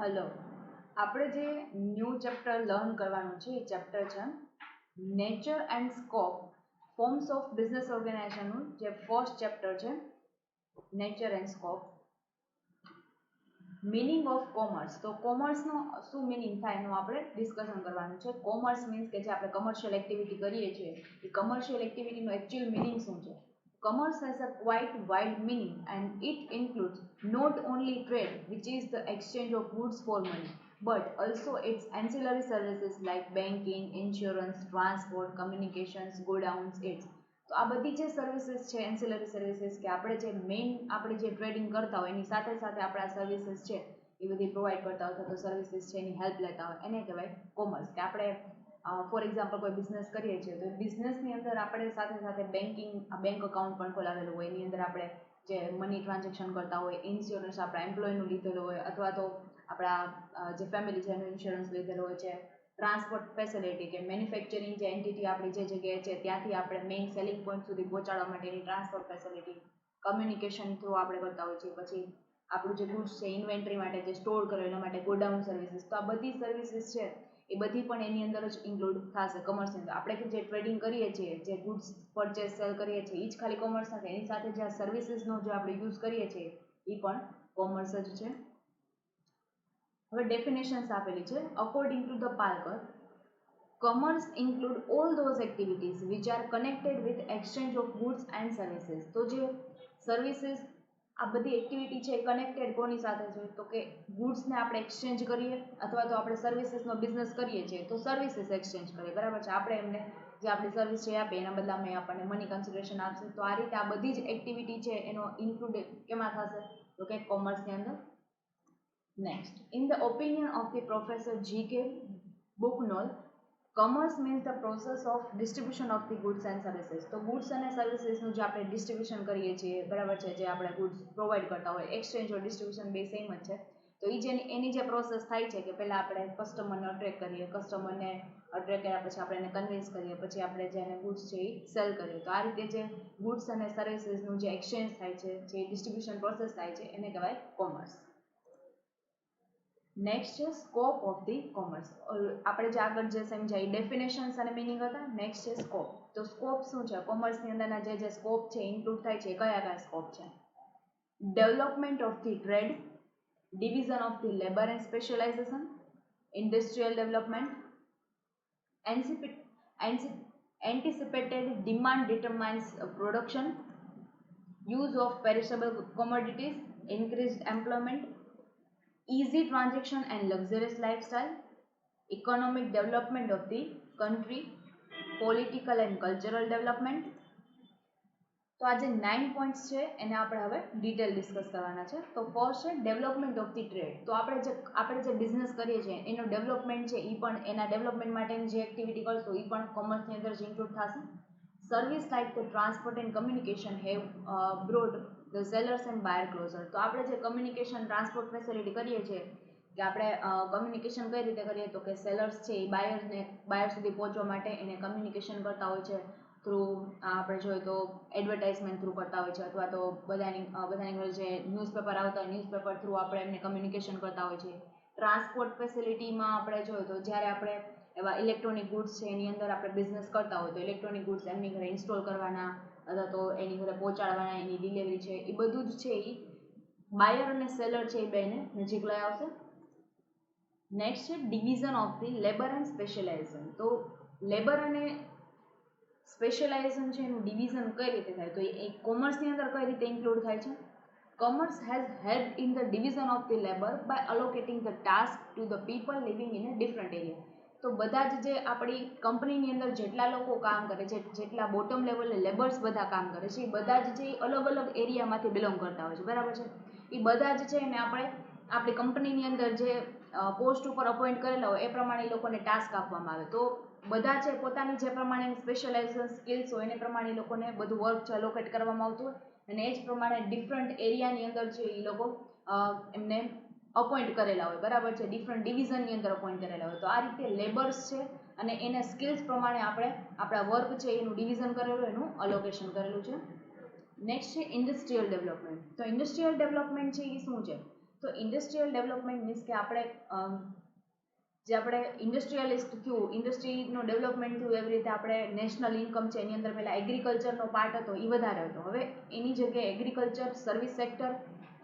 Hello, આપણે જે new chapter learn કરવાનું છે એ ચેપ્ટર છે nature and scope forms of business ઓર્ગેનાઇઝેશનનું જે ફર્સ્ટ ચેપ્ટર છે nature and scope. Meaning of commerce. તો કોમર્સનો શું મિનિંગ થાય એનું આપણે ડિસ્કશન કરવાનું છે. કોમર્સ મીન્સ કે જે આપણે કમર્શિયલ એક્ટિવિટી કરીએ છીએ એ કમર્શિયલ એક્ટિવિટીનો એકચ્યુઅલ મિનિંગ શું છે. Commerce has a quite wide meaning and it includes not only trade, which is the exchange of goods for money, but also its ancillary services like banking, insurance, transport, communications, godowns, its. તો આ બધી જે services છે ancillary services કે આપણે જે main આપણે જે ટ્રેડિંગ કરતા હોય એની સાથે સાથે આપણે આ સર્વિસીસ છે એ બધી પ્રોવાઈડ કરતા હોય તો સર્વિસીસ છે એની હેલ્પ લેતા હોય એને કહેવાય કોમર્સ. કે આપણે ફોર એક્ઝામ્પલ કોઈ બિઝનેસ કરીએ છીએ તો બિઝનેસની અંદર આપણે સાથે સાથે બેંક અકાઉન્ટ પણ ખોલાવેલું હોય, એની અંદર આપણે જે મની ટ્રાન્ઝેક્શન કરતા હોય, ઇન્સ્યોરન્સ આપણા એમ્પ્લોયનું લીધેલું હોય અથવા તો આપણા જે ફેમિલી છે એનું ઇન્સ્યોરન્સ લીધેલું હોય છે, ટ્રાન્સપોર્ટ ફેસિલિટી કે મેન્યુફેક્ચરિંગ જે એન્ટિટી આપણી જે જગ્યાએ છે ત્યાંથી આપણે મેઇન સેલિંગ પોઈન્ટ સુધી પહોંચાડવા માટેની ટ્રાન્સપોર્ટ ફેસિલિટી, કમ્યુનિકેશન થ્રુ આપણે કરતા હોઈએ છીએ. પછી આપણું જે ગુડ્સ છે ઇન્વેન્ટરી માટે જે સ્ટોર કરો એના માટે ગોડાઉન સર્વિસીસ. તો આ બધી સર્વિસીસ છે એ બધી પણ એની અંદર જ ઇન્ક્લુડ થશે કોમર્સની અંદર. આપણે જે ટ્રેડિંગ કરીએ છીએ, જે ગુડ્સ પરચેસ સેલ કરીએ છીએ એ જ ખાલી કોમર્સ નથી, એની સાથે જે આ સર્વિસીસનો જે આપણે યુઝ કરીએ છીએ એ પણ કોમર્સ જ છે. હવે ડેફિનેશન્સ આપેલી છે. According to the Parker, commerce include all those activities which are connected with exchange of goods and services. તો જે સર્વિસીસ આ બધી એક્ટિવિટી છે કનેક્ટેડ કોની સાથે છે તો કે ગુડ્સને આપણે એક્સચેન્જ કરીએ અથવા તો આપણે સર્વિસીસનો બિઝનેસ કરીએ છીએ તો સર્વિસીસ એક્સચેન્જ કરીએ, બરાબર છે. આપણે એમને જે આપણી સર્વિસ છે આપે એના બદલામાં આપણને મની કન્સિડરેશન આપશે. તો આ રીતે આ બધી જ એક્ટિવિટી છે એનો ઇન્ક્લુડ કેમાં થશે તો કે કોમર્સની અંદર. Next, in the opinion of the professor G.K. Bucknell, commerce means the process of distribution of the goods and services. તો ગુડ્સ અને સર્વિસીસનું જે આપણે ડિસ્ટ્રીબ્યુશન કરીએ છીએ, બરાબર છે, જે આપણે ગુડ્સ પ્રોવાઈડ કરતા હોય, એક્સચેન્જ ઓર ડિસ્ટ્રીબ્યુશન બે સેમ જ છે. તો એ જે એની જે પ્રોસેસ થાય છે કે પહેલાં આપણે કસ્ટમરને અટ્રેક્ટ કરીએ, કસ્ટમરને અટ્રેક્ટ કર્યા પછી આપણે એને કન્વિન્સ કરીએ, પછી આપણે જેને ગુડ્સ છે એ સેલ કરીએ. તો આ રીતે જે ગુડ્સ અને સર્વિસીસનું જે એક્સચેન્જ થાય છે, જે ડિસ્ટ્રીબ્યુશન પ્રોસેસ થાય છે એને કહેવાય કોમર્સ. નેક્સ્ટ છે સ્કોપ ઓફ ધી કોમર્સ. આપણે જે આગળ જે સમજાય ડેફિનેશન્સ અને મિનિંગ હતા. નેક્સ્ટ છે સ્કોપ. તો સ્કોપ શું છે? કોમર્સની અંદરના જે સ્કોપ છે ઇન્ક્લુડ થાય છે કયા કયા સ્કોપ છે? Development of the trade, division of the labour and specialisation, industrial development, anticipated demand determines production, use of perishable commodities, increased employment, easy transaction and luxurious lifestyle, economic development of the country, political and cultural development. તો આ જે 9 points છે એને આપણે હવે detail discuss કરવાના છે. તો ફર્સ્ટ છે ડેવલપમેન્ટ ઓફ ધી ટ્રેડ. તો આપણે જે બિઝનેસ કરીએ છીએ એનું ડેવલપમેન્ટ છે એ પણ એના ડેવલપમેન્ટ માટેની જે એક્ટિવિટી કરશું એ પણ કોમર્સની અંદર જ ઇન્ક્લુડ થશે. Service like the transport and communication have brought the sellers and buyer closer. તો આપણે જે કમ્યુનિકેશન ટ્રાન્સપોર્ટ ફેસિલિટી કરીએ છીએ કે આપણે કમ્યુનિકેશન કઈ રીતે કરીએ તો કે સેલર્સ છે એ બાયર સુધી પહોંચવા માટે એને કમ્યુનિકેશન કરતા હોય છે થ્રુ આપણે જોઈએ તો એડવર્ટાઇઝમેન્ટ થ્રુ કરતા હોય છે અથવા તો બધાની ઘરે જે ન્યૂઝપેપર આવતા હોય ન્યૂઝપેપર થ્રુ આપણે એમને કમ્યુનિકેશન કરતા હોય છે. ટ્રાન્સપોર્ટ ફેસિલિટીમાં આપણે જોઈએ તો જ્યારે આપણે એવા ઇલેક્ટ્રોનિક ગુડ્સ છે એની અંદર આપણે બિઝનેસ કરતા હોય તો ઇલેક્ટ્રોનિક ગુડ્સ એમની ઘરે ઇન્સ્ટોલ કરવાના અથવા તો એની ઘરે પહોંચાડવાના, એની ડિલિવરી છે એ બધું જ છે એ બાયર અને સેલર છે એ બેને નજીક લઈ આવશે. નેક્સ્ટ છે division of the labour and specialisation. તો લેબર અને સ્પેશિયલાઇઝેશન છે એનું ડિવિઝન કઈ રીતે થાય તો એ કોમર્સની અંદર કઈ રીતે ઇન્ક્લુડ થાય છે? Commerce has helped in the division of the labor by allocating the task to the people living in a different area. તો બધા જ જે આપણી કંપનીની અંદર જેટલા લોકો કામ કરે છે, જેટલા બોટમ લેવલે લેબર્સ બધા કામ કરે છે એ બધા જ જે અલગ અલગ એરિયામાંથી બિલોંગ કરતા હોય છે, બરાબર છે. એ બધા જ છે એને આપણે આપણી કંપનીની અંદર જે પોસ્ટ ઉપર અપોઇન્ટ કરેલા હોય એ પ્રમાણે એ લોકોને ટાસ્ક આપવામાં આવે. તો બધા છે પોતાની જે પ્રમાણે સ્પેશિયલાઇઝેશન સ્કિલ્સ હોય એને પ્રમાણે એ લોકોને બધું વર્ક છે અલોકેટ કરવામાં આવતું હોય અને એ જ પ્રમાણે ડિફરન્ટ એરિયાની અંદર છે એ લોકો એમને અપોઇન્ટ કરેલા હોય, બરાબર છે. ડિફરન્ટ ડિવિઝનની અંદર અપોઇન્ટ કરેલા હોય. તો આ રીતે લેબર્સ છે અને એને સ્કિલ્સ પ્રમાણે આપણે આપણા વર્ક છે એનું ડિવિઝન કરેલું, એનું અલોકેશન કરેલું છે. નેક્સ્ટ છે ઇન્ડસ્ટ્રીયલ ડેવલપમેન્ટ. તો ઇન્ડસ્ટ્રીયલ ડેવલપમેન્ટ છે એ શું છે? તો તો ઇન્ડસ્ટ્રીયલ ડેવલપમેન્ટ મીન્સ કે આપણે જે આપણે ઇન્ડસ્ટ્રીયલિસ્ટ થયું, ઇન્ડસ્ટ્રીનું ડેવલપમેન્ટ થયું, એવી રીતે આપણે નેશનલ ઇન્કમ છે એની અંદર પહેલાં એગ્રીકલ્ચરનો પાર્ટ હતો એ વધારે હતો. હવે એની જગ્યાએ એગ્રીકલ્ચર, સર્વિસ સેક્ટર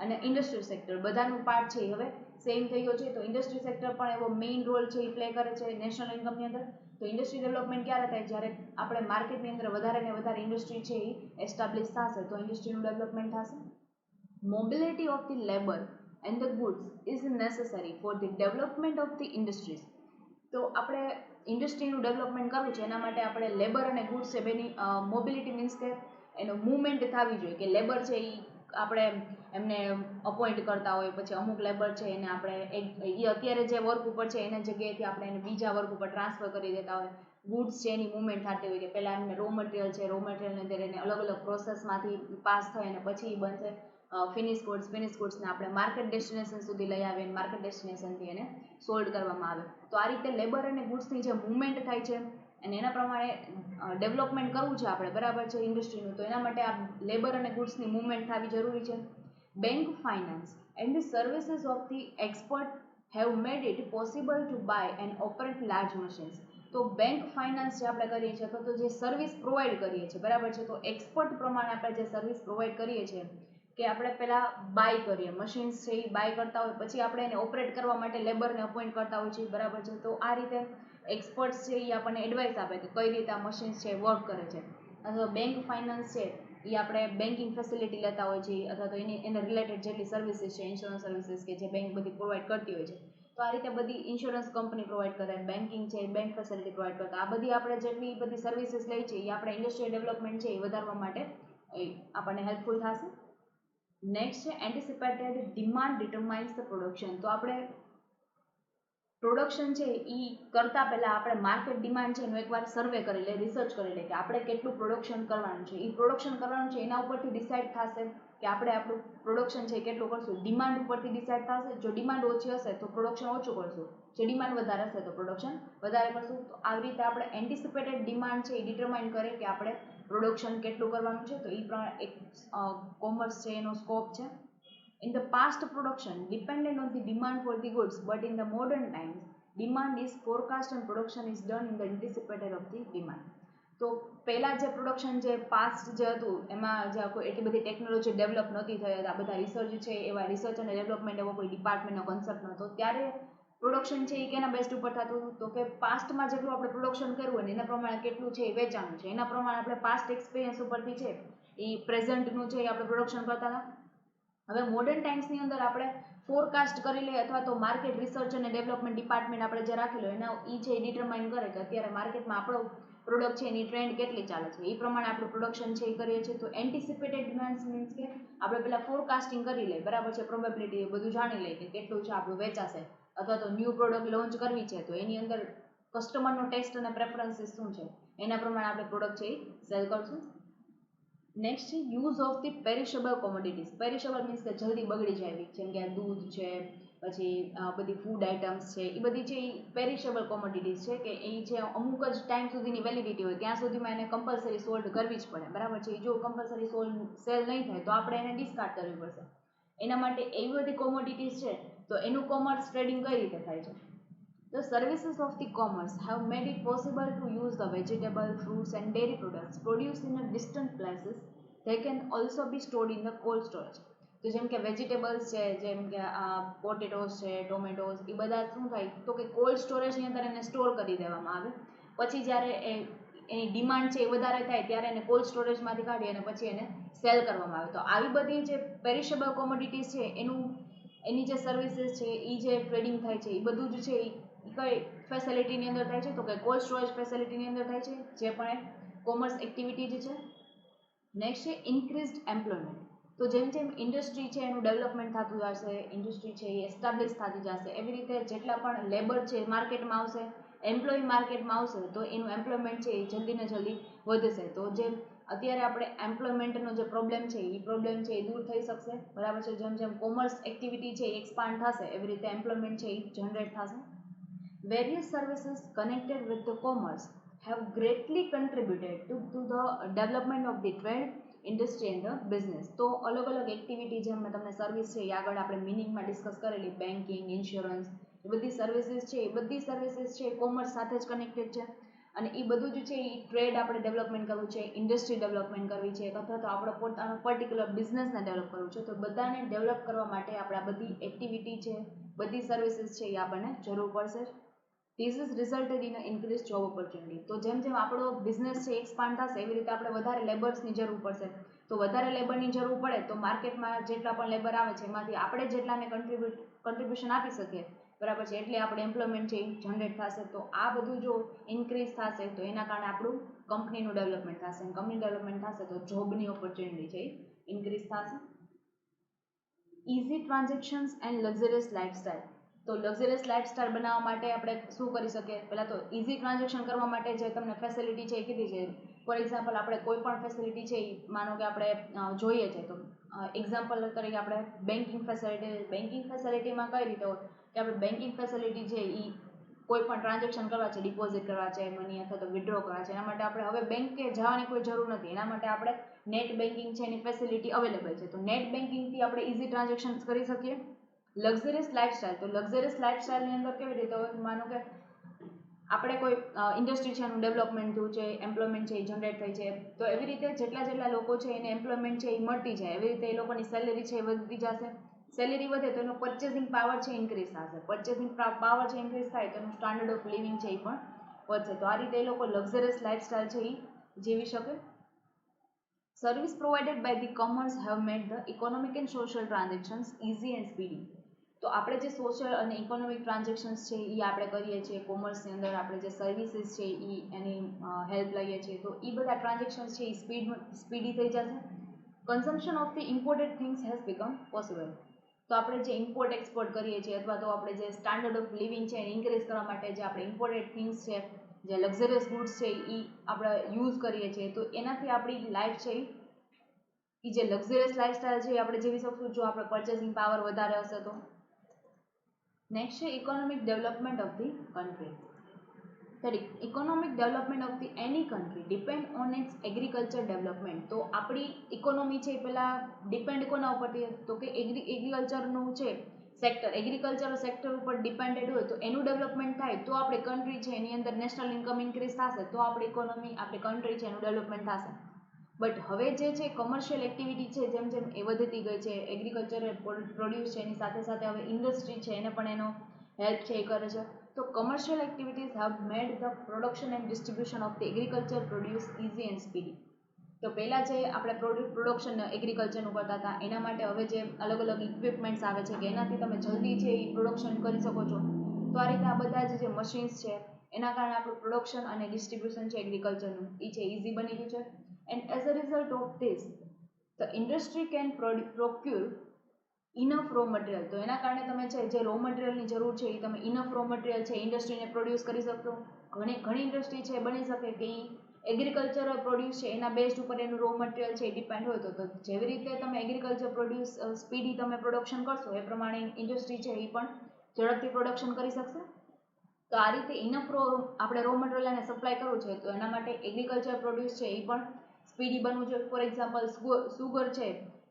અને ઇન્ડસ્ટ્રી સેક્ટર બધાનું પાર્ટ છે એ હવે સેમ થઈ ગયો છે. તો ઇન્ડસ્ટ્રી સેક્ટર પણ એવો મેઇન રોલ છે એ પ્લે કરે છે નેશનલ ઇન્કમની અંદર. તો ઇન્ડસ્ટ્રી ડેવલપમેન્ટ ક્યારે થાય? જ્યારે આપણે માર્કેટની અંદર વધારે ને વધારે ઇન્ડસ્ટ્રી છે એ એસ્ટાબ્લિશ થશે તો ઇન્ડસ્ટ્રીનું ડેવલપમેન્ટ થશે. Mobility of the labour and the goods is necessary for the development of the industries. તો આપણે ઇન્ડસ્ટ્રીનું ડેવલપમેન્ટ કરવું છે એના માટે આપણે લેબર અને ગુડ્સ છે બેની મોબિલિટી મીન્સ કે એનો મૂવમેન્ટ થવી જોઈએ. કે લેબર છે એ આપણે એમને અપોઇન્ટ કરતા હોય, પછી અમુક લેબર છે એને આપણે એ અત્યારે જે વર્ક ઉપર છે એના જગ્યાએથી આપણે એને બીજા વર્ક ઉપર ટ્રાન્સફર કરી દેતા હોય. ગુડ્સ છે એની મૂવમેન્ટ થતી હોય કે પહેલાં એમને રો મટીરિયલ છે, રો મટીરિયલની અંદર એને અલગ અલગ પ્રોસેસમાંથી પાસ થાય અને પછી એ બનશે ફિનિશ ગુડ્સને આપણે માર્કેટ ડેસ્ટિનેશન સુધી લઈ આવીએ અને માર્કેટ ડેસ્ટિનેશનથી એને સોલ્ડ કરવામાં આવે. તો આ રીતે લેબર અને ગુડ્સની જે મૂવમેન્ટ થાય છે અને એના પ્રમાણે ડેવલપમેન્ટ કરવું છે આપણે, બરાબર છે, ઇન્ડસ્ટ્રીનું. તો એના માટે આ લેબર અને ગુડ્સની મૂવમેન્ટ થવી જરૂરી છે. Bank finance and the services of the expert have made it possible to buy and operate large machines. તો બેંક ફાઇનાન્સ જે આપણે કરીએ છીએ અથવા તો જે સર્વિસ પ્રોવાઈડ કરીએ છીએ, બરાબર છે, તો એક્સપર્ટ પ્રમાણે આપણે જે સર્વિસ પ્રોવાઈડ કરીએ છીએ કે આપણે પહેલાં બાય કરીએ, મશીન્સ છે એ બાય કરતા હોય, પછી આપણે એને ઓપરેટ કરવા માટે લેબરને અપોઇન્ટ કરતા હોય છે, બરાબર છે. તો આ રીતે એક્સપર્ટ્સ છે એ આપણને એડવાઇસ આપે કે કઈ રીતે આ મશીન્સ છે વર્ક કરે છે. અથવા બેંક ફાઇનાન્સ છે એ આપણે બેન્કિંગ ફેસિલિટી લેતા હોય છે અથવા તો એને રિલેટેડ જેટલી સર્વિસીસ છે, ઇન્સ્યોરન્સ સર્વિસીસ કે જે બેંક બધી પ્રોવાઈડ કરતી હોય છે, તો આ રીતે બધી ઇન્સ્યોરન્સ કંપની પ્રોવાઈડ કરે, બેન્કિંગ છે, બેંક ફેસિલિટી પ્રોવાઈડ કરતા, આ બધી આપણે જેટલી બધી સર્વિસીસ લઈ છે એ આપણે ઇન્ડસ્ટ્રીયલ ડેવલપમેન્ટ છે એ વધારવા માટે આપણને હેલ્પફુલ થશે. નેક્સ્ટ છે એન્ટિસિપેટેડ ડિમાન્ડ ડિટરમાઇન્સ ધ પ્રોડક્શન. તો આપણે પ્રોડક્શન છે એ કરતાં પહેલાં આપણે માર્કેટ ડિમાન્ડ છે એનો એકવાર સર્વે કરી લે, રિસર્ચ કરી લે કે આપણે કેટલું પ્રોડક્શન કરવાનું છે. એ પ્રોડક્શન કરવાનું છે એના ઉપરથી ડિસાઇડ થશે કે આપણે આપણું પ્રોડક્શન છે કેટલું કરશું. ડિમાન્ડ ઉપરથી ડિસાઇડ થશે. જો ડિમાન્ડ ઓછી હશે તો પ્રોડક્શન ઓછું કરશું, જો ડિમાન્ડ વધારે હશે તો પ્રોડક્શન વધારે કરશું. તો આવી રીતે આપણે એન્ટિસિપેટેડ ડિમાન્ડ છે એ ડિટરમાઇન કરે કે આપણે પ્રોડક્શન કેટલું કરવાનું છે. તો એ પ્રમાણે એક કોમર્સ છે એનો સ્કોપ છે. In the past, production depended on the demand for the goods, but in the modern times, demand is forecast and production is done in the anticipated of the demand. તો પહેલાં જે production જે past જે હતું એમાં જે કોઈ એટલી બધી ટેકનોલોજી ડેવલપ નહોતી થઈ, આ બધા રિસર્ચ છે એવા રિસર્ચ અને ડેવલપમેન્ટ એવો કોઈ ડિપાર્ટમેન્ટનો કોન્સેપ્ટ નહોતો, ત્યારે પ્રોડક્શન છે એ કેના બેસ્ટ ઉપર થતું હતું? તો કે પાસ્ટમાં જેટલું આપણે પ્રોડક્શન કર્યું હોય ને એના પ્રમાણે કેટલું છે એ વેચાણું છે, એના પ્રમાણે આપણે પાસ્ટ એક્સપિરિયન્સ ઉપરથી છે એ પ્રેઝન્ટનું છે એ આપણે પ્રોડક્શન કરતા હતા. હવે મોડર્ન ટાઈમ્સની અંદર આપણે ફોરકાસ્ટ કરી લઈએ અથવા તો માર્કેટ રિસર્ચ અને ડેવલપમેન્ટ ડિપાર્ટમેન્ટ આપણે જે રાખેલો એના એ છે એ ડિટરમાઇન કરે કે અત્યારે માર્કેટમાં આપણો પ્રોડક્ટ છે એની ટ્રેન્ડ કેટલી ચાલે છે, એ પ્રમાણે આપણું પ્રોડક્શન છે એ કરીએ છીએ. તો એન્ટિસિપેટેડ ડિમાન્ડ્સ મીન્સ કે આપણે પહેલાં ફોરકાસ્ટિંગ કરી લઈએ, બરાબર છે, પ્રોબેબિલિટી બધું જાણી લઈએ કે કેટલું છે આપણું વેચાશે, અથવા તો ન્યૂ પ્રોડક્ટ લોન્ચ કરવી છે તો એની અંદર કસ્ટમરનો ટેસ્ટ અને પ્રેફરન્સીસ શું છે એના પ્રમાણે આપણે પ્રોડક્ટ છે એ સેલ કરશું. નેક્સ્ટ છે use of the perishable commodities. Perishable means કે જલ્દી બગડી જાય એવી, જેમ કે દૂધ છે, પછી બધી ફૂડ આઇટમ્સ છે, એ બધી છે એ પેરિશેબલ કોમોડિટીઝ છે કે એ છે અમુક જ ટાઈમ સુધીની વેલિડિટી હોય, ત્યાં સુધીમાં એને કમ્પલસરી સોલ્ડ કરવી જ પડે, બરાબર છે. જો કમ્પલસરી સેલ નહીં થાય તો આપણે એને ડિસ્કાર્ડ કરવી પડશે. એના માટે એવી બધી કોમોડિટીઝ છે તો એનું કોમર્સ ટ્રેડિંગ કઈ રીતે થાય છે? The services of the commerce have made it possible to use the vegetable, fruits and dairy products produced in a distant places. They can also be stored in the cold storage. તો જેમ કે vegetables છે, જેમ કે potatoes છે, tomatoes, એ બધા શું થાય તો કે કોલ્ડ સ્ટોરેજની અંદર એને સ્ટોર કરી દેવામાં આવે. પછી જ્યારે એની ડિમાન્ડ છે એ વધારે થાય ત્યારે એને કોલ્ડ સ્ટોરેજમાંથી કાઢી અને પછી એને સેલ કરવામાં આવે. તો આવી બધી જે પેરિશેબલ કોમોડિટીઝ છે એની જે સર્વિસીસ છે એ જે ટ્રેડિંગ થાય છે એ બધું જ છે એ કઈ ફેસિલિટીની અંદર થાય છે? તો કે કોલ્ડ સ્ટોરેજ ફેસિલિટીની અંદર થાય છે, જે પણ એક કોમર્સ એક્ટિવિટી જ છે. નેક્સ્ટ છે ઇન્ક્રીઝડ એમ્પ્લોયમેન્ટ. તો જેમ જેમ ઇન્ડસ્ટ્રી છે એનું ડેવલપમેન્ટ થતું જશે, ઇન્ડસ્ટ્રી છે એ એસ્ટાબ્લિશ થતી જશે, એવી રીતે જેટલા પણ લેબર છે માર્કેટમાં આવશે, એમ્પ્લોય માર્કેટમાં આવશે, તો એનું એમ્પ્લોયમેન્ટ છે એ જલ્દી ને જલ્દી વધશે. તો જેમ અત્યારે આપણે એમ્પ્લોયમેન્ટનો જે પ્રોબ્લેમ છે એ પ્રોબ્લેમ છે એ દૂર થઈ શકશે, બરાબર છે. જેમ જેમ કોમર્સ એક્ટિવિટી છે એ એક્સપાન્ડ થશે એવી રીતે એમ્પ્લોયમેન્ટ છે એ જનરેટ થશે. Various services connected with the commerce have greatly contributed to the development of the trade, industry and the business. તો અલગ અલગ એક્ટિવિટી જેમ મેં તમને સર્વિસ છે એ આગળ આપણે મિનિંગમાં ડિસ્કસ કરેલી, બેન્કિંગ, ઇન્સ્યોરન્સ, એ બધી સર્વિસીસ છે, એ બધી સર્વિસીસ છે એ કોમર્સ સાથે જ કનેક્ટેડ છે. અને એ બધું જ છે એ ટ્રેડ આપણે ડેવલપમેન્ટ કરવું છે, ઇન્ડસ્ટ્રી ડેવલપમેન્ટ કરવી છે, અથવા તો આપણે પોતાનો પર્ટિક્યુલર બિઝનેસને ડેવલપ કરવું છે. તો બધાને ડેવલપ કરવા માટે આપણે આ બધી એક્ટિવિટી છે, બધી સર્વિસીસ છે એ આપણને જરૂર પડશે. This is resulted in increased job opportunity. તો જેમ જેમ આપણો બિઝનેસ છે એક્સપાન્ડ થશે એવી રીતે આપણે વધારે લેબર્સની જરૂર પડશે. તો વધારે લેબરની જરૂર પડે તો માર્કેટમાં જેટલા પણ લેબર આવે છે એમાંથી આપણે જેટલાને કન્ટ્રીબ્યુશન આપી શકીએ, બરાબર છે, એટલે આપણે એમ્પ્લોયમેન્ટ છે એ જનરેટ થશે. તો આ બધું જો ઇન્ક્રીઝ થશે તો એના કારણે આપણું કંપનીનું ડેવલપમેન્ટ થશે, અને કંપની ડેવલપમેન્ટ થશે તો જોબની ઓપોર્ચ્યુનિટી છે એ ઇન્ક્રીઝ થશે. Easy transactions and luxurious lifestyle. તો લક્ઝરિયસ લાઇફસ્ટાઇલ બનાવવા માટે આપણે શું કરી શકીએ? પહેલાં તો ઇઝી ટ્રાન્ઝેક્શન કરવા માટે જે તમને ફેસિલિટી છે એ કીધી છે. ફોર એક્ઝામ્પલ આપણે કોઈ પણ ફેસિલિટી છે એ માનો કે આપણે જોઈએ છે, તો એક્ઝામ્પલ તરીકે આપણે બેન્કિંગ ફેસિલિટીમાં કઈ રીતે હોય કે આપણે બેન્કિંગ ફેસિલિટી છે એ કોઈ પણ ટ્રાન્ઝેક્શન કરવા છે, ડિપોઝિટ કરવા છે મની, અથવા તો વિડ્રો કરવા છે, એના માટે આપણે હવે બેંકે જવાની કોઈ જરૂર નથી. એના માટે આપણે નેટ બેન્કિંગ છે એની ફેસિલિટી અવેલેબલ છે. તો નેટ બેન્કિંગથી આપણે ઇઝી ટ્રાન્ઝેક્શન્સ કરી શકીએ. Luxurious lifestyle. તો લક્ઝરિયસ લાઇફસ્ટાઇલની અંદર કેવી રીતે હોય? માનો કે આપણે કોઈ ઇન્ડસ્ટ્રી છે એનું ડેવલપમેન્ટ થયું છે, એમ્પ્લોયમેન્ટ છે એ જનરેટ થઈ છે, તો એવી રીતે જેટલા લોકો છે એને એમ્પ્લોયમેન્ટ છે એ મળતી જાય, એવી રીતે એ લોકોની સેલેરી છે એ વધતી જશે. સેલેરી વધે તો એનો પરચેસિંગ પાવર છે ઇન્ક્રીઝ થશે. પરચેસિંગ પાવર છે ઇન્ક્રીઝ થાય તો એનું સ્ટાન્ડર્ડ ઓફ લિવિંગ છે એ પણ વધશે. તો આ રીતે એ લોકો લક્ઝરિયસ લાઇફસ્ટાઇલ છે એ જીવી શકે. Service provided by the commerce have made the economic and social transactions easy and speedy. તો આપણે જે સોશિયલ અને ઇકોનોમિક ટ્રાન્ઝેક્શન્સ છે એ આપણે કરીએ છીએ કોમર્સની અંદર, આપણે જે સર્વિસીસ છે એ એની હેલ્પ લઈએ છીએ, તો એ બધા ટ્રાન્ઝેક્શન્સ છે એ સ્પીડી થઈ જશે. Consumption of the imported things has become possible. તો આપણે જે ઇમ્પોર્ટ એક્સપોર્ટ કરીએ છીએ, અથવા તો આપણે જે સ્ટાન્ડર્ડ ઓફ લિવિંગ છે એને ઇન્ક્રીઝ કરવા માટે જે આપણે ઇમ્પોર્ટેડ થિંગ્સ છે, જે લક્ઝરિયસ ગુડ્સ છે એ આપણે યુઝ કરીએ છીએ, તો એનાથી આપણી લાઈફ છે એ જે લક્ઝરિયસ લાઇફસ્ટાઇલ છે એ આપણે જીવી શકશું જો આપણે પરચેસિંગ પાવર વધારે હશે તો. નેક્સ્ટ છે economic development of the country. Economic development of the any country depend on it's agriculture development. તો આપણી ઇકોનોમી છે પહેલાં ડિપેન્ડ કોના ઉપરથી? તો કે એગ્રીકલ્ચરનું છે સેક્ટર, એગ્રીકલ્ચર સેક્ટર ઉપર ડિપેન્ડેડ હોય તો એનું ડેવલપમેન્ટ થાય તો આપણી કન્ટ્રી છે એની અંદર નેશનલ ઇન્કમ ઇન્ક્રીઝ થશે, તો આપણી ઇકોનોમી, આપણી કન્ટ્રી છે એનું ડેવલપમેન્ટ થશે. બટ હવે જે છે કમર્શિયલ એક્ટિવિટી છે જેમ જેમ એ વધતી ગઈ છે, એગ્રીકલ્ચર પ્રોડ્યુસ છે એની સાથે સાથે હવે ઇન્ડસ્ટ્રી છે એને પણ એનો હેલ્પ છે એ કરે છે. તો commercial activities have made the production and distribution of the agriculture produce easy and speedy. તો પહેલાં જે આપણે પ્રોડક્શન એગ્રીકલ્ચરનું કરતા હતા એના માટે હવે જે અલગ અલગ ઇક્વિપમેન્ટ્સ આવે છે કે એનાથી તમે જલ્દી છે એ પ્રોડક્શન કરી શકો છો. તો આ રીતે આ બધા જે મશીન્સ છે એના કારણે આપણું પ્રોડક્શન અને ડિસ્ટ્રીબ્યુશન છે એગ્રીકલ્ચરનું એ છે ઇઝી બની ગયું છે. And as a result of this, the industry can procure enough raw material. તો એના કારણે તમે છે જે રો મટીરિયલની જરૂર છે એ તમે ઇનફ રો મટીરિયલ છે ઇન્ડસ્ટ્રીને પ્રોડ્યુસ કરી શકશો. ઘણી ઇન્ડસ્ટ્રી છે બની શકે કે એ એગ્રીકલ્ચર પ્રોડ્યુસ છે એના બેઝ ઉપર એનું રો મટીરિયલ છે એ ડિપેન્ડ હોય. તો જેવી રીતે તમે એગ્રીકલ્ચર પ્રોડ્યુસ સ્પીડી તમે પ્રોડક્શન કરશો એ પ્રમાણે ઇન્ડસ્ટ્રી છે એ પણ ઝડપથી પ્રોડક્શન કરી શકશે. તો આ રીતે ઇનફ આપણે રો મટીરિયલને સપ્લાય કરવું છે તો એના માટે એગ્રીકલ્ચર પ્રોડ્યુસ છે એ પણ સ્પીડી બનવું જોઈએ. ફોર એક્ઝામ્પલ સુગર છે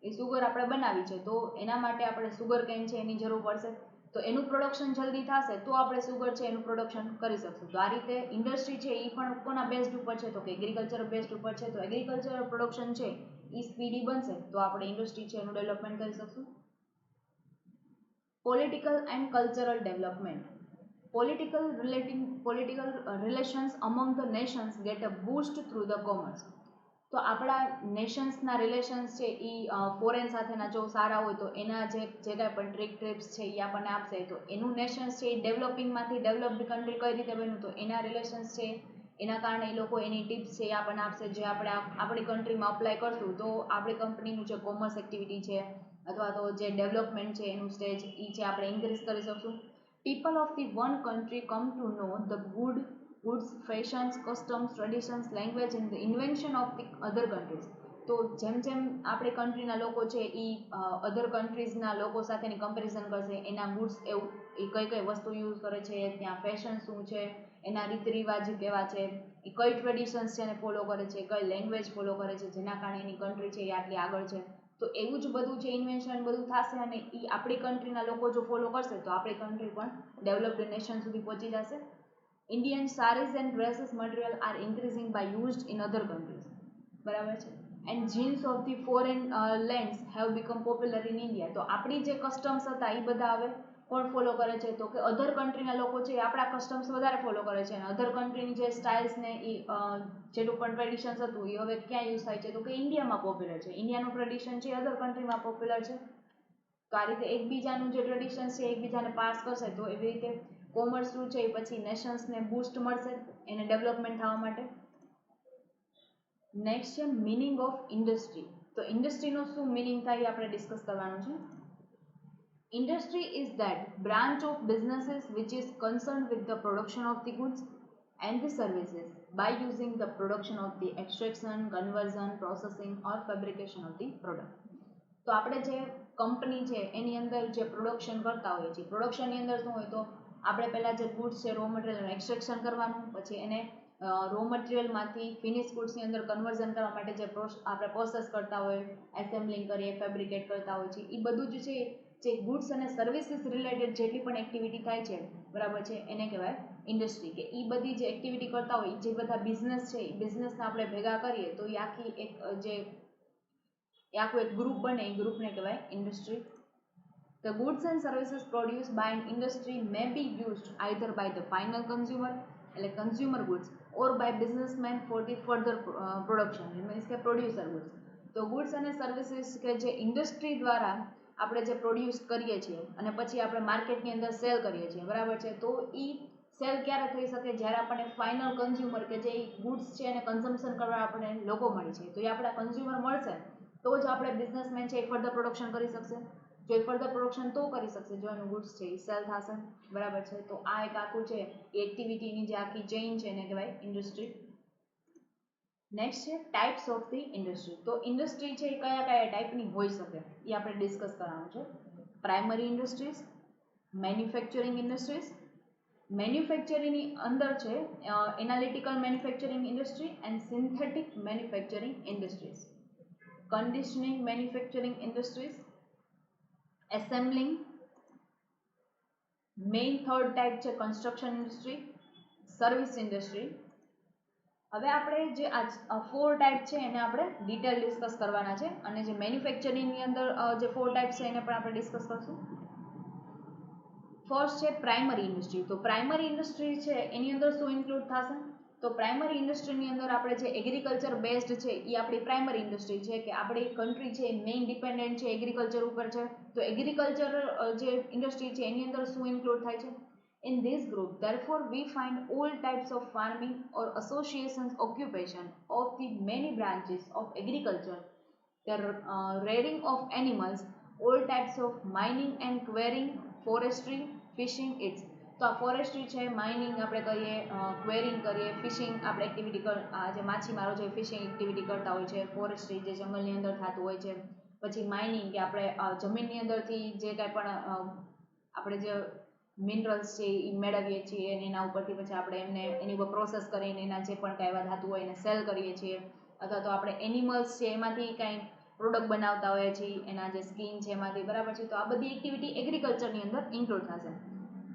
એ સુગર આપણે બનાવી છે તો એના માટે આપણે સુગર કેન છે એની જરૂર પડશે. તો એનું પ્રોડક્શન જલ્દી થશે તો આપણે સુગર છે એનું પ્રોડક્શન કરી શકશું. તો આ રીતે ઇન્ડસ્ટ્રી છે એ પણ કોના બેઝડ ઉપર છે? તો કે એગ્રીકલ્ચર બેઝડ ઉપર છે. તો એગ્રીકલ્ચર પ્રોડક્શન છે એ સ્પીડી બનશે તો આપણે ઇન્ડસ્ટ્રી છે એનું ડેવલપમેન્ટ કરી શકશું. Political and cultural development. Political relations among the nations get a boost through the commerce. તો આપણા નેશન્સના રિલેશન્સ છે એ ફોરેન સાથેના જો સારા હોય તો એના જે કાંઈ પણ ટ્રિપ્સ છે એ આપણને આપશે. તો એનું નેશન્સ છે એ ડેવલપિંગમાંથી ડેવલપ્ડ કન્ટ્રી કઈ રીતે બન્યું તો એના રિલેશન્સ છે એના કારણે એ લોકો એની ટિપ્સ છે એ આપણને આપશે જે આપણે આપણી કન્ટ્રીમાં અપ્લાય કરશું તો આપણી કંપનીનું જે કોમર્સ એક્ટિવિટી છે અથવા તો જે ડેવલપમેન્ટ છે એનું સ્ટેજ એ છે આપણે ઇન્ક્રીઝ કરી શકશું. People of the one country come to know the goods, fashions, customs, traditions, language and the invention of the other countries. તો તો જેમ જેમ આપણી કન્ટ્રીના લોકો છે એ અધર કન્ટ્રીઝના લોકો સાથેની કમ્પેરિઝન કરશે, એના ગુડ્સ એવું એ કઈ કઈ વસ્તુ યુઝ કરે છે, ત્યાં ફેશન શું છે, એના રીત રિવાજ કેવા છે, એ કઈ ટ્રેડિશન્સ છે એને ફોલો કરે છે, કઈ લેંગ્વેજ ફોલો કરે છે, જેના કારણે એની કન્ટ્રી છે એ આટલી આગળ છે. તો એવું જ બધું છે ઇન્વેન્શન બધું થશે અને એ આપણી કન્ટ્રીના લોકો જો ફોલો કરશે તો આપણી કન્ટ્રી પણ ડેવલપ્ડ નેશન સુધી પહોંચી જશે. Indian saris and dresses material are increasing by used in other countries, બરાબર છે. And jeans of the foreign lands have become popular in India. તો આપણી જે કસ્ટમ્સ હતા એ બધા હવે કોણ ફોલો કરે છે તો કે અધર કન્ટ્રીના લોકો છે એ આપણા કસ્ટમ્સ વધારે ફોલો કરે છે અને અધર કન્ટ્રીની જે સ્ટાઇલ્સ ને એ જેટલું પણ ટ્રેડિશન્સ હતું એ હવે ક્યાં યુઝ થાય છે તો કે ઇન્ડિયામાં પોપ્યુલર છે. ઇન્ડિયાનું ટ્રેડિશન છે અધર કન્ટ્રીમાં પોપ્યુલર છે. તો આ રીતે એકબીજાનું જે ટ્રેડિશન છે એકબીજાને પાસ કરશે તો એવી રીતે કોમર્સ શું છે એ પછી નેશન્સને બૂસ્ટ મળશે એને ડેવલપમેન્ટ થવા માટે. નેક્સ્ટ છે મિનિંગ ઓફ ઇન્ડસ્ટ્રી. તો ઇન્ડસ્ટ્રીનો શું મિનિંગ થાય એ આપણે ડિસ્કસ કરવાનું છે. Industry is that branch of businesses which is concerned with the production of the goods and the services by using the production of the extraction, conversion, processing or fabrication of the product. તો આપણે જે company છે એની અંદર જે production કરતા હોઈએ છીએ, પ્રોડક્શનની અંદર શું હોય તો આપણે પહેલાં જે ગુડ્સ છે રો મટીરિયલનું એક્સટ્રેક્શન કરવાનું, પછી એને રો મટીરિયલમાંથી ફિનિશ ગુડ્સની અંદર કન્વર્ઝન કરવા માટે જે આપણે પ્રોસેસ કરતા હોય, એસેમ્બલિંગ કરીએ, ફેબ્રિકેટ કરતા હોય છે, એ બધું જ છે જે ગુડ્સ અને સર્વિસીસ રિલેટેડ જેટલી પણ એક્ટિવિટી થાય છે, બરાબર છે, એને કહેવાય ઇન્ડસ્ટ્રી. કે એ બધી જે એક્ટિવિટી કરતા હોય જે બધા બિઝનેસ છે એ બિઝનેસને આપણે ભેગા કરીએ તો એ આખી આખું એક ગ્રુપ બને, એ ગ્રુપને કહેવાય industry. The goods and services produced by an industry may be used either by the final consumer, એટલે consumer goods, or by businessmen for the further production, means કે producer goods. તો goods અને services કે જે industry દ્વારા આપણે જે produce કરીએ છીએ અને પછી આપણે માર્કેટની અંદર સેલ કરીએ છીએ, બરાબર છે. તો એ સેલ ક્યારે થઈ શકે જ્યારે આપણને ફાઇનલ કન્ઝ્યુમર કે જે ગુડ્સ છે એને કન્ઝમ્પશન કરવા આપણે લોકો મળી છે. તો એ આપણા કન્ઝ્યુમર મળશે તો જ આપણે બિઝનેસમેન છે એ ફર્ધર પ્રોડક્શન કરી શકશે. જો એ ફર્ધર પ્રોડક્શન તો કરી શકશે જો એનું ગુડ્સ છે એ સેલ થશે, બરાબર છે. તો આ એક આખું છે એ એક્ટિવિટીની જે આખી ચેઇન છે એને કહેવાય ઇન્ડસ્ટ્રી. નેક્સ્ટ છે ટાઈપ્સ ઓફ ધી ઇન્ડસ્ટ્રી. તો ઇન્ડસ્ટ્રી છે એ કયા કયા ટાઈપની હોઈ શકે એ આપણે ડિસ્કસ કરવાનું છે. પ્રાઇમરી ઇન્ડસ્ટ્રીઝ, મેન્યુફેક્ચરિંગ ઇન્ડસ્ટ્રીઝ, મેન્યુફેક્ચરિંગની અંદર છે analytical manufacturing industry and synthetic manufacturing industries, conditioning manufacturing industries, assembling, main third type છે કન્સ્ટ્રક્શન ઇન્ડસ્ટ્રી, સર્વિસ ઇન્ડસ્ટ્રી. હવે આપણે જે આ 4 ટાઈપ છે એને આપણે ડિટેલ ડિસ્કસ કરવાના છે અને જે મેન્યુફેક્ચરિંગની અંદર જે 4 ટાઈપ છે એને પણ આપણે ડિસ્કસ કરશું. ફર્સ્ટ છે પ્રાઇમરી ઇન્ડસ્ટ્રી. તો પ્રાઇમરી ઇન્ડસ્ટ્રી છે એની અંદર શું ઇન્ક્લુડ થશે તો પ્રાઇમરી ઇન્ડસ્ટ્રીની અંદર આપણે જે એગ્રીકલ્ચર બેઝડ છે એ આપણી પ્રાઇમરી ઇન્ડસ્ટ્રી છે કે આપણી કન્ટ્રી છે મેઇન ડિપેન્ડન્ટ છે એગ્રીકલ્ચર ઉપર છે. તો એગ્રીકલ્ચર જે ઇન્ડસ્ટ્રી છે એની અંદર શું ઇન્ક્લુડ થાય છે. In this group, therefore, we find all types of farming or associations occupation of the many branches of agriculture, the rearing of animals, all types of mining and quarrying, forestry, fishing its. તો આ forestry છે, mining આપણે કરીએ, ક્વેરિંગ કરીએ, fishing આપણે activity જે માછીમારો છે ફિશિંગ એક્ટિવિટી કરતા હોય છે, ફોરેસ્ટ્રી જે જંગલની અંદર થતું હોય છે, પછી માઇનિંગ કે આપણે જમીનની અંદરથી જે કાંઈ પણ આપણે જે મિનરલ્સ છે એ મેળવીએ છીએ અને એના ઉપરથી પછી આપણે એમને એની ઉપર પ્રોસેસ કરીને એના જે પણ કાંઈ એવા ધાતુ હોય એને સેલ કરીએ છીએ, અથવા તો આપણે એનિમલ્સ છે એમાંથી કાંઈ પ્રોડક્ટ બનાવતા હોઈએ છીએ એના જે સ્કિન છે એમાંથી, બરાબર છે. તો આ બધી એક્ટિવિટી એગ્રીકલ્ચરની અંદર ઇન્ક્લુડ થશે.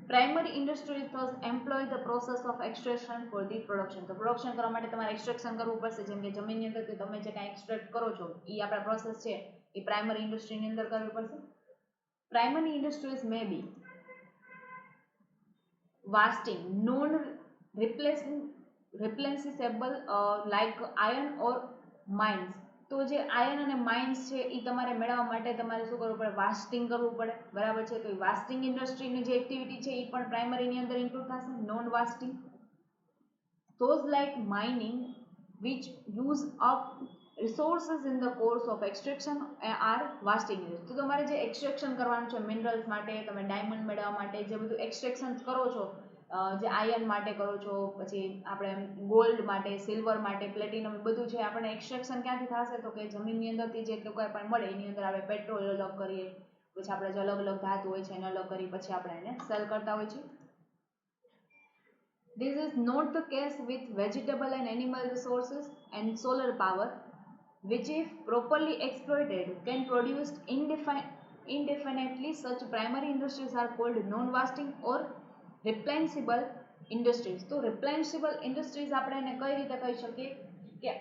Primary industries thus employ the process of extraction for the production. તો પ્રોડક્શન કરવા માટે તમારે એક્સટ્રેક્શન કરવું પડશે, જેમ કે જમીનની અંદરથી તમે જે કાંઈ એક્સટ્રેક્ટ કરો છો એ આપણા પ્રોસેસ છે એ પ્રાઇમરી ઇન્ડસ્ટ્રીની અંદર કરવી પડશે. Primary industries May B wasting, non-replaceable like iron or mines. તો જે આયર્ન અને માઇન્સ છે એ તમારે મેળવવા માટે તમારે શું કરવું પડે, વાસ્ટિંગ કરવું પડે, બરાબર છે. તો એ વાસ્ટિંગ ઇન્ડસ્ટ્રીની જે એક્ટિવિટી છે એ પણ પ્રાઇમરીની અંદર ઇન્ક્લુડ થશે. Non wasting, those like mining which use up resources in the course of extraction are waste in use. તો તમારે જે એક્સટ્રેક્શન કરવાનું છે મિનરલ્સ માટે, તમે ડાયમંડ મેળવવા માટે જે બધું એક્સટ્રેક્શન કરો છો, જે આયર્ન માટે કરો છો, પછી આપણે ગોલ્ડ માટે, સિલ્વર માટે, પ્લેટિનમ, બધું છે આપણે એક્સટ્રેક્શન ક્યાંથી થશે? તો કે જમીનની અંદરથી જેટલું કંઈ પણ મળે એની અંદર આપણે પેટ્રોલ અલગ કરીએ, પછી આપણે જે અલગ અલગ ધાતુ હોય છે એને અલગ કરી પછી આપણે એને સેલ કરતા હોય છીએ. This is not the case with vegetable and animal resources and solar power, which if properly exploited can produce indefinitely. Such primary industries are called non-wasting or replenishable industries. તો replenishable industries આપણે એને કઈ રીતે કહી શકીએ કે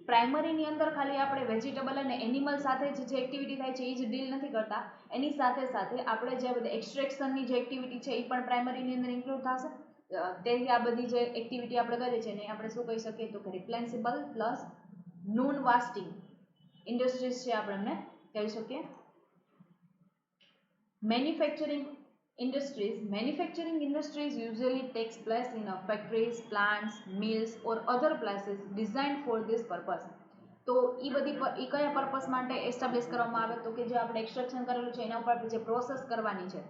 પ્રાઇમરીની અંદર ખાલી આપણે વેજીટેબલ અને એનિમલ સાથે જે એક્ટિવિટી થાય છે એ જ ડીલ નથી કરતા, એની સાથે સાથે આપણે જે બધી એક્સટ્રેક્શનની જે એક્ટિવિટી છે એ પણ પ્રાઇમરીની અંદર ઇન્ક્લુડ થશે. તેથી આ બધી જે એક્ટિવિટી આપણે કરીએ છીએ એને આપણે શું કહી શકીએ? તો કે રિપ્લેન્સિબલ પ્લસ નોન વાસ્ટિંગ ઇન્ડસ્ટ્રીઝ છે આપણે એમને કહી શકીએ. Manufacturing industries. Manufacturing industries usually takes place in factories, plants, mills or other places designed for this purpose. તો એ કયા પર્પસ માટે એસ્ટાબ્લિશ કરવામાં આવે? તો કે જે આપણે એક્સટ્રેક્શન કરેલું છે એના ઉપર જે પ્રોસેસ કરવાની છે,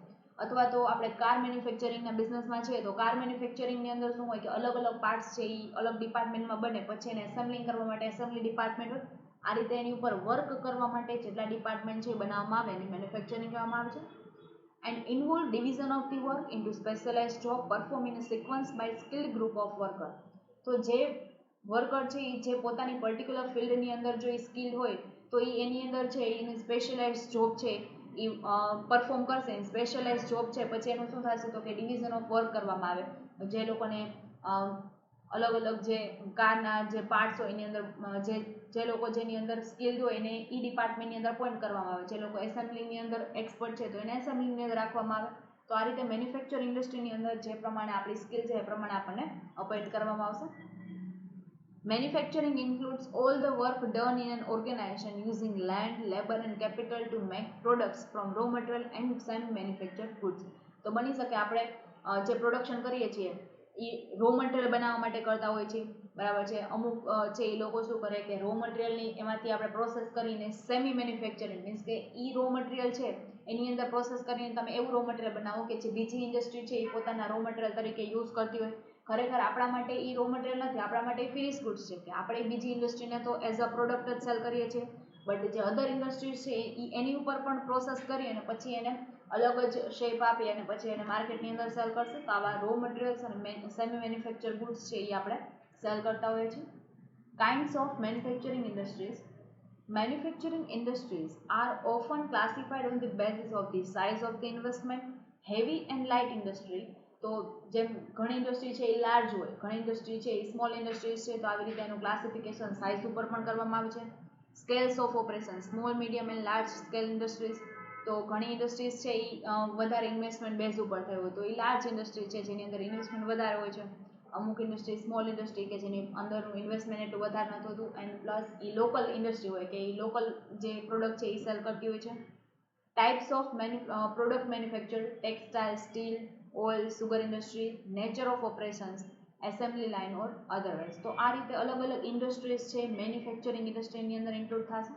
અથવા તો આપણે કાર મેન્યુફેક્ચરિંગના બિઝનેસમાં છે તો કાર મેન્યુફેક્ચરિંગની અંદર શું હોય કે અલગ અલગ પાર્ટ્સ છે એ અલગ ડિપાર્ટમેન્ટમાં બને, પછી એને એસેમ્બલિંગ કરવા માટે એસેમ્બલી ડિપાર્ટમેન્ટ હોય. આ રીતે એની ઉપર વર્ક કરવા માટે જેટલા ડિપાર્ટમેન્ટ છે બનાવવામાં આવે એને મેન્યુફેક્ચરિંગ કહેવામાં આવે છે. And involve division of the work into specialized job performed in a sequence by skilled group of worker. તો જે વર્કર છે એ જે પોતાની પર્ટિક્યુલર ફિલ્ડની અંદર જો એ સ્કિલ હોય તો એ એની અંદર છે એની સ્પેશિયલાઇઝ જોબ છે એ પરફોર્મ કરશે. સ્પેશિયલાઇઝ જોબ છે પછી એનું શું થશે? તો કે ડિવિઝન ઓફ વર્ક કરવામાં આવે. જે લોકોને અલગ અલગ જે કારના જે પાર્ટ્સ હોય એની અંદર જે લોકો જેની અંદર સ્કિલ્ડ હોય એને ઈ ડિપાર્ટમેન્ટની અંદર અપોઇન્ટ કરવામાં આવે. જે લોકો એસેમ્બલિંગની અંદર એક્સપર્ટ છે તો એને એસેમ્બલિંગની અંદર રાખવામાં આવે. તો આ રીતે મેન્યુફેક્ચર ઇન્ડસ્ટ્રીની અંદર જે પ્રમાણે આપણી સ્કિલ છે એ પ્રમાણે આપણને અપોઇન્ટ કરવામાં આવશે. Manufacturing includes all the work done in an organization using land, labor and capital to make products from raw material and semi-manufactured goods. તો બની શકે આપણે જે પ્રોડક્શન કરીએ છીએ એ રો મટીરિયલ બનાવવા માટે કરતા હોય છે, બરાબર છે. અમુક છે એ લોકો શું કરે કે રો મટીરિયલની એમાંથી આપણે પ્રોસેસ કરીને સેમી મેન્યુફેક્ચરિંગ મીન્સ કે એ રો મટીરિયલ છે એની અંદર પ્રોસેસ કરીને તમે એવું રો મટીરિયલ બનાવો કે જે બીજી ઇન્ડસ્ટ્રી છે એ પોતાના રો મટીરિયલ તરીકે યુઝ કરતી હોય. ખરેખર આપણા માટે એ રો મટીરિયલ નથી, આપણા માટે ફિનિશ ગુડ્સ છે કે આપણે બીજી ઇન્ડસ્ટ્રીને તો એઝ અ પ્રોડક્ટ જ સેલ કરીએ છીએ. બટ જે અધર ઇન્ડસ્ટ્રીઝ છે એ એની ઉપર પણ પ્રોસેસ કરી અને પછી એને અલગ જ શેપ આપી અને પછી એને માર્કેટની અંદર સેલ કરશે. તો આવા રો મટીરિયલ્સ અને સેમી મેન્યુફેક્ચર ગુડ્સ છે એ આપણે સેલ કરતા હોઈએ છીએ. Kinds of manufacturing industries. Manufacturing industries are often classified on the basis of the size of the investment. Heavy and light industry. તો જેમ ઘણી ઇન્ડસ્ટ્રી છે એ લાર્જ હોય, ઘણી ઇન્ડસ્ટ્રી છે એ સ્મોલ ઇન્ડસ્ટ્રીઝ છે, તો આવી રીતે એનું ક્લાસિફિકેશન સાઇઝ ઉપર પણ કરવામાં આવે છે. Scales of operation, small, medium and large scale industries. તો ઘણી ઇન્ડસ્ટ્રીઝ છે એ વધારે ઇન્વેસ્ટમેન્ટ બેઝ ઉપર થઈ હોય તો એ લાર્જ ઇન્ડસ્ટ્રી છે જેની અંદર ઇન્વેસ્ટમેન્ટ વધારે હોય છે. અમુક ઇન્ડસ્ટ્રી સ્મોલ ઇન્ડસ્ટ્રી કે જેની અંદરનું ઇન્વેસ્ટમેન્ટ એટલું વધારે નથી હોતું. And plus A local industry હોય કે એ લોકલ જે પ્રોડક્ટ છે એ સેલ કરતી હોય છે. Types of product manufacture, textile, steel, oil, sugar industry, nature of operations, assembly line or otherwise. તો આ રીતે અલગ અલગ ઇન્ડસ્ટ્રીઝ છે મેન્યુફેક્ચરિંગ ઇન્ડસ્ટ્રીની અંદર ઇન્ક્લુડ થશે.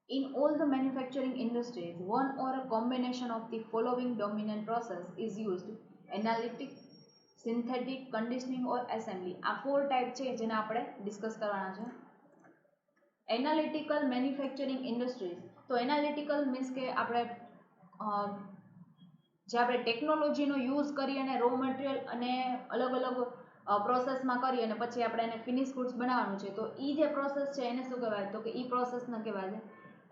In all the manufacturing industries, one or a combination of the following dominant process is used: analytic, synthetic, conditioning or assembly. આ 4 type છે જેને આપણે ડિસ્કસ કરવાના છે. Analytical manufacturing industries. તો એનાલિટિકલ મીન્સ કે આપણે જે આપણે ટેકનોલોજીનો યુઝ કરી અને રો મટીરિયલ અને અલગ અલગ પ્રોસેસમાં કરી અને પછી આપણે એને ફિનિશ ગુડ્સ બનાવવાનું છે. તો એ જે પ્રોસેસ છે એને શું કહેવાય? તો કે એ પ્રોસેસને કહેવાય છે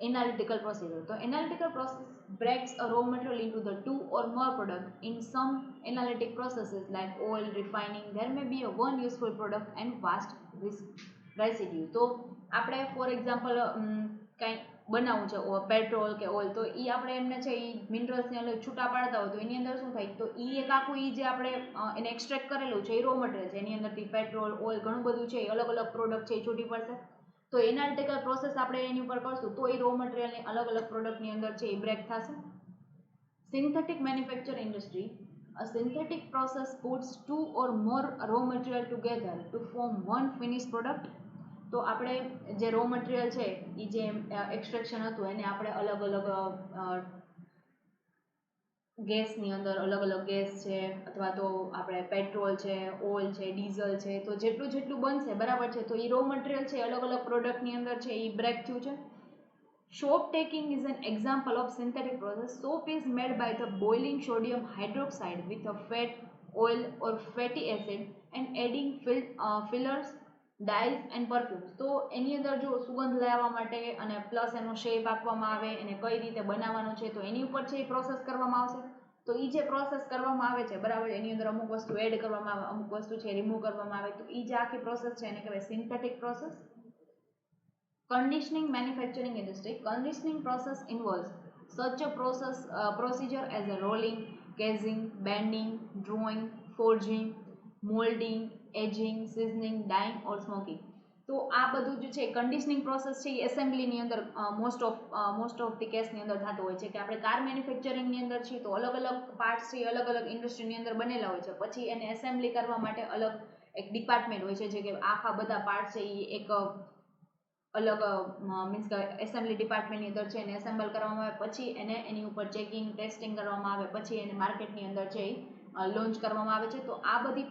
analytical procedure. તો analytical process breaks a raw material into the 2 or more product. In some analytic processes like oil refining, there may be a one useful product and vast residue. તો આપણે ફોર એક્ઝામ્પલ કંઈ બનાવવું છે petrol કે oil, તો એ આપણે એમને છે એ મિનરલ્સને અલગ છૂટા પાડતા હોય તો એની અંદર શું થાય? તો એ એક આખું એ જે આપણે એને એક્સટ્રેક્ટ કરેલું છે એ રો મટીરિયલ છે, એની અંદરથી પેટ્રોલ, ઓઇલ ઘણું બધું છે એ અલગ અલગ પ્રોડક્ટ છે એ છૂટી પડશે. તો એનાલિટિકલ પ્રોસેસ આપણે એની ઉપર કરશું તો એ રો મટીરિયલની અલગ અલગ પ્રોડક્ટની અંદર છે એ બ્રેક થશે. Synthetic manufacture industry. A synthetic process puts 2 or more raw material together to form one finished product. તો આપણે જે રો મટીરિયલ છે એ જે એક્સટ્રેક્શન હતું એને આપણે અલગ અલગ ગેસની અંદર અલગ અલગ ગેસ છે અથવા તો આપણે પેટ્રોલ છે, ઓઇલ છે, ડીઝલ છે, તો જેટલું જેટલું બનશે બરાબર છે, તો એ રો મટીરિયલ છે અલગ અલગ પ્રોડક્ટની અંદર છે એ બ્રેક થયું છે. Soap taking is an example of synthetic process. Soap is made by the boiling sodium hydroxide with a fat, oil or fatty acid and adding fillers, dyes and perfumes. તો એની અંદર જો સુગંધ લાવવા માટે અને પ્લસ એનો શેપ આપવામાં આવે અને કઈ રીતે બનાવવાનો છે તો એની ઉપર છે એ પ્રોસેસ કરવામાં આવશે. તો એ જે પ્રોસેસ કરવામાં આવે છે બરાબર, એની અંદર અમુક વસ્તુ એડ કરવામાં આવે, અમુક વસ્તુ છે રિમૂવ કરવામાં આવે, તો એ જે આખી પ્રોસેસ છે એને કહેવાય synthetic process. Conditioning manufacturing industry. Conditioning process involves such a procedure as a rolling, casing, bending, drawing, forging, molding, aging, seasoning, dyeing or smoking. તો આ બધું જે છે કન્ડિશનિંગ પ્રોસેસ છે એ એસેમ્બલીની અંદર મોસ્ટ ઓફ ધી કેસની અંદર થતું હોય છે કે આપણે કાર મેન્યુફેક્ચરિંગની અંદર છીએ તો અલગ અલગ પાર્ટ્સ છે અલગ અલગ ઇન્ડસ્ટ્રીની અંદર બનેલા હોય છે, પછી એને એસેમ્બલી કરવા માટે અલગ એક ડિપાર્ટમેન્ટ હોય છે જે કે આખા બધા પાર્ટ છે એ એક અલગ મીન્સ કે એસેમ્બલી ડિપાર્ટમેન્ટની અંદર છે એને એસેમ્બલ કરવામાં આવે, પછી એને એની ઉપર ચેકિંગ ટેસ્ટિંગ કરવામાં આવે, પછી એને માર્કેટની અંદર છે લોન્ચ કરવામાં આવે છે. તો આ બધી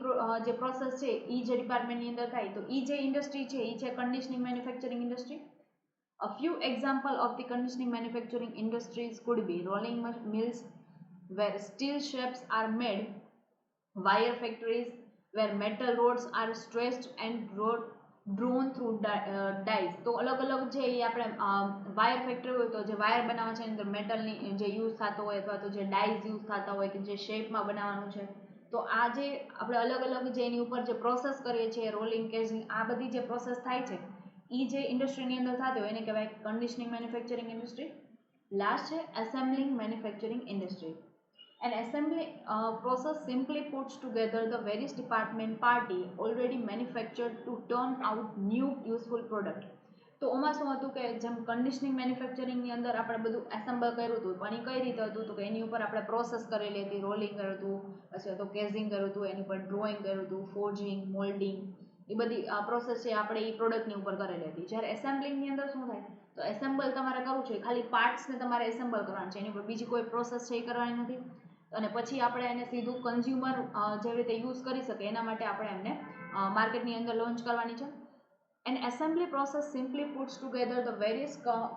જે પ્રોસેસ છે એ જે ડિપાર્ટમેન્ટની અંદર થાય તો એ જે ઇન્ડસ્ટ્રી છે એ છે conditioning manufacturing industry. A few examples of the conditioning manufacturing industries could be rolling mills where steel shapes are made, wire factories where metal rods are stretched and drawn through dies. તો અલગ અલગ છે એ આપણે wire factory હોય તો જે wire બનાવવા છે એની અંદર મેટલની જે યુઝ થતો હોય અથવા તો જે ડાઈઝ યુઝ થતા હોય કે જે શેપમાં બનાવવાનું છે, તો આ જે આપણે અલગ અલગ જે એની ઉપર જે પ્રોસેસ કરીએ છીએ રોલિંગ, કેસિંગ, આ બધી જે પ્રોસેસ થાય છે એ જે ઇન્ડસ્ટ્રીની અંદર થતી હોય એને કહેવાય કન્ડિશનિંગ મેન્યુફેક્ચરિંગ ઇન્ડસ્ટ્રી. લાસ્ટ છે assembling manufacturing industry. An assembly process simply puts together the various department party already manufactured to turn out new useful product. તો આમાં શું હતું કે જેમ કન્ડિશનિંગ મેન્યુફેક્ચરિંગની અંદર આપણે બધું એસેમ્બલ કર્યું હતું પણ એ કઈ રીતે હતું તો કે એની ઉપર આપણે પ્રોસેસ કરેલી હતી, રોલિંગ કર્યું હતું, પછી તો કેઝિંગ કર્યું હતું, એની ઉપર ડ્રોઈંગ કર્યું હતું, ફોર્જિંગ, મોલ્ડિંગ, એ બધી પ્રોસેસ છે આપણે એ પ્રોડક્ટની ઉપર કરેલી હતી. જ્યારે એસેમ્બલિંગની અંદર શું થાય તો એસેમ્બલ તમારે કરવું છે ખાલી પાર્ટ્સને તમારે એસેમ્બલ કરવાનું છે, એની ઉપર બીજી કોઈ પ્રોસેસ છે એ કરવાની નથી અને પછી આપણે એને સીધું કન્ઝ્યુમર જેવી રીતે યુઝ કરી શકે એના માટે આપણે એમને માર્કેટની અંદર લોન્ચ કરવાની છે. An assembly process simply puts together the various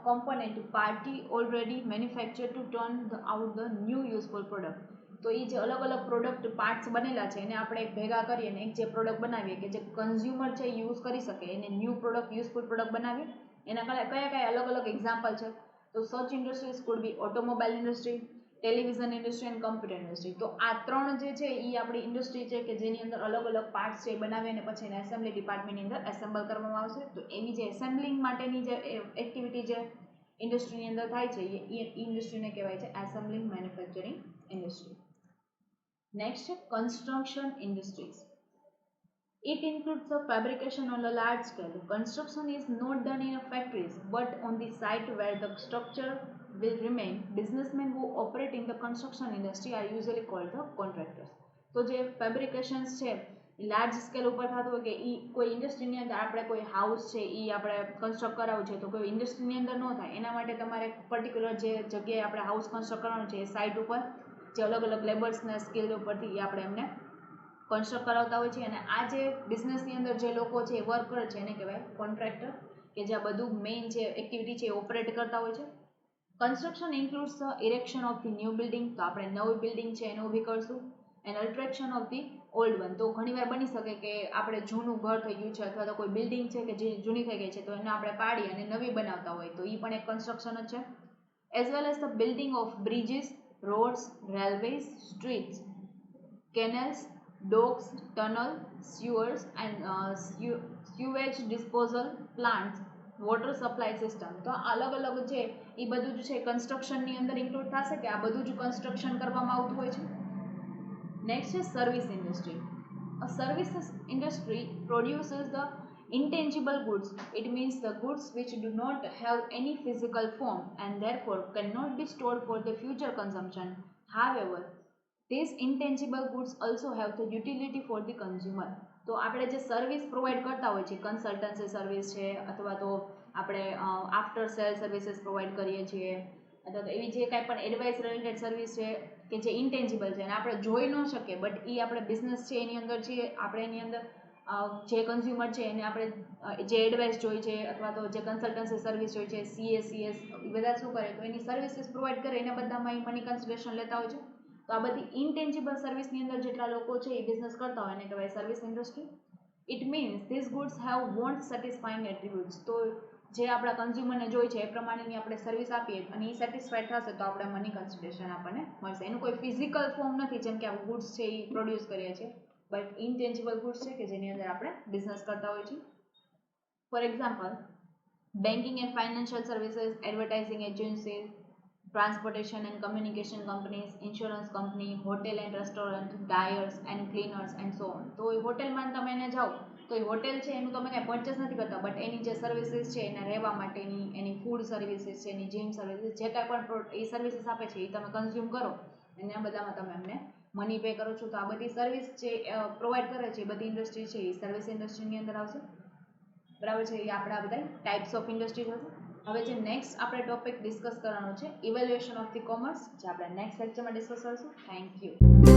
component party already manufactured to turn out the new useful product. તો એ જે અલગ અલગ પ્રોડક્ટ પાર્ટ્સ બનેલા છે એને આપણે એક ભેગા કરીએ અને એક જે પ્રોડક્ટ બનાવીએ કે જે કન્ઝ્યુમર છે યુઝ કરી શકે એને ન્યૂ પ્રોડક્ટ યુઝફુલ પ્રોડક્ટ બનાવીએ. એના કયા કયા અલગ અલગ એક્ઝામ્પલ છે તો such industries could be automobile industry, television industry and computer industry. તો આ ત્રણ જે છે એ આપણી ઇન્ડસ્ટ્રી છે કે જેની અંદર અલગ અલગ પાર્ટ્સ છે એ બનાવી અને પછી એને એસેમ્બલી ડિપાર્ટમેન્ટની અંદર એસેમ્બલ કરવામાં આવશે. તો એવી જે એસેમ્બલિંગ માટેની જે એક્ટિવિટી જે ઇન્ડસ્ટ્રીની અંદર થાય છે એ ઇન્ડસ્ટ્રીને કહેવાય છે એસેમ્બલિંગ મેન્યુફેક્ચરિંગ ઇન્ડસ્ટ્રી. નેક્સ્ટ છે construction industries. It includes the fabrication on a large scale. Construction is not done in factories but on the site where the structure will remain. Businessmen who operate in the construction industry are usually called the contractors. તો જે ફેબ્રિકેશન્સ છે large scale ઉપર થતું હોય કે એ કોઈ ઇન્ડસ્ટ્રીની અંદર આપણે કોઈ હાઉસ છે એ આપણે કન્સ્ટ્રક્ટ કરાવવું છે તો કોઈ ઇન્ડસ્ટ્રીની અંદર ન થાય એના માટે તમારે પર્ટિક્યુલર જે જગ્યાએ આપણે હાઉસ કન્સ્ટ્રક્ટ કરવાનું છે એ સાઇટ ઉપર જે અલગ અલગ લેબર્સના સ્કિલ ઉપરથી એ આપણે એમને કન્સ્ટ્રક્ટ કરાવતા હોય છે અને આ જે બિઝનેસની અંદર જે લોકો છે એ વર્ક કરે છે એને કહેવાય કોન્ટ્રાક્ટર કે જે આ બધું મેઇન જે એક્ટિવિટી છે એ ઓપરેટ કરતા હોય છે. Construction includes the erection of the new building. તો આપણે નવી બિલ્ડિંગ છે એને ઊભી કરશું. And alteration of the old one. તો ઘણીવાર બની શકે કે આપણે જૂનું ઘર થઈ ગયું છે અથવા તો કોઈ બિલ્ડિંગ છે કે જે જૂની થઈ ગઈ છે તો એને આપણે પાડી અને નવી બનાવતા હોય તો એ પણ એક કન્સ્ટ્રક્શન જ છે. As well as the building of bridges, roads, railways, streets, canals, docks, tunnel, sewers and sewage disposal plants, water supply system. તો અલગ અલગ છે એ બધું જ છે કન્સ્ટ્રક્શનની અંદર ઇન્ક્લુડ થશે કે આ બધું જ કન્સ્ટ્રક્શન કરવામાં આવતું હોય છે. નેક્સ્ટ છે service industry. A services industry produces the intangible goods. It means the goods which do not have any physical form and therefore cannot be stored for the future consumption. However, These intangible goods also have the utility for the consumer. તો આપણે જે service provide કરતા હોય છે, consultancy service છે, અથવા તો આપણે આફ્ટર સેલ સર્વિસીસ પ્રોવાઈડ કરીએ છીએ, અથવા તો એવી જે કાંઈ પણ એડવાઇસ રિલેટેડ સર્વિસ છે કે જે ઇન્ટેન્જિબલ છે અને આપણે જોઈ ન શકીએ, બટ એ આપણે બિઝનેસ છે એની અંદર છે, આપણે એની અંદર જે કન્ઝ્યુમર છે એને આપણે જે એડવાઇસ જોઈ છે અથવા તો જે કન્સલ્ટન્સી સર્વિસ જોઈ છે, CS એ બધા શું કરે તો એની સર્વિસીસ પ્રોવાઈડ કરે, એના બધામાં એ મની કન્સિડરેશન લેતા હોય છે. તો આ બધી ઇન્ટેન્જિબલ સર્વિસની અંદર જેટલા લોકો છે એ બિઝનેસ કરતા હોય એને કહેવાય service industry. It means this goods have want satisfying attributes. તો જે આપણા કન્ઝ્યુમરને જોઈ છે એ પ્રમાણેની આપણે સર્વિસ આપીએ અને એ સેટિસ્ફાઈડ થશે તો આપણે મની કન્સિડરેશન આપણને મળશે. એનું કોઈ ફિઝિકલ ફોર્મ નથી જેમ કે આ ગુડ્સ છે એ પ્રોડ્યુસ કરીએ છીએ, બટ ઇન્ટેન્જિબલ ગુડ્સ છે કે જેની અંદર આપણે બિઝનેસ કરતા હોઈએ છીએ. For example, banking and financial services, advertising agencies, transportation and communication companies, insurance company, hotel and restaurant, dyers and cleaners and so on. તો એ હોટલમાં તમે એને જાઓ તો એ હોટેલ છે એનું તમે કાંઈ પરચેસ નથી કરતા, બટ એની જે સર્વિસીસ છે એના રહેવા માટેની, એની ફૂડ સર્વિસીસ છે, એની જીમ સર્વિસીસ, જે કાંઈ પણ એ સર્વિસીસ આપે છે એ તમે કન્ઝ્યુમ કરો અને આ બધામાં તમે એમને મની પે કરો છો. તો આ બધી સર્વિસ જે પ્રોવાઈડ કરે છે એ બધી ઇન્ડસ્ટ્રી છે એ સર્વિસ ઇન્ડસ્ટ્રીની અંદર આવશે. બરાબર છે. એ આપણા બધા ટાઈપ્સ ઓફ ઇન્ડસ્ટ્રીઝ હતા. હવે જે નેક્સ્ટ આપણે ટોપિક ડિસ્કસ કરવાનો છે ઇવેલ્યુએશન ઓફ ધી કોમર્સ, જે આપણે નેક્સ્ટ લેક્ચરમાં ડિસ્કસ કરીશું. Thank you.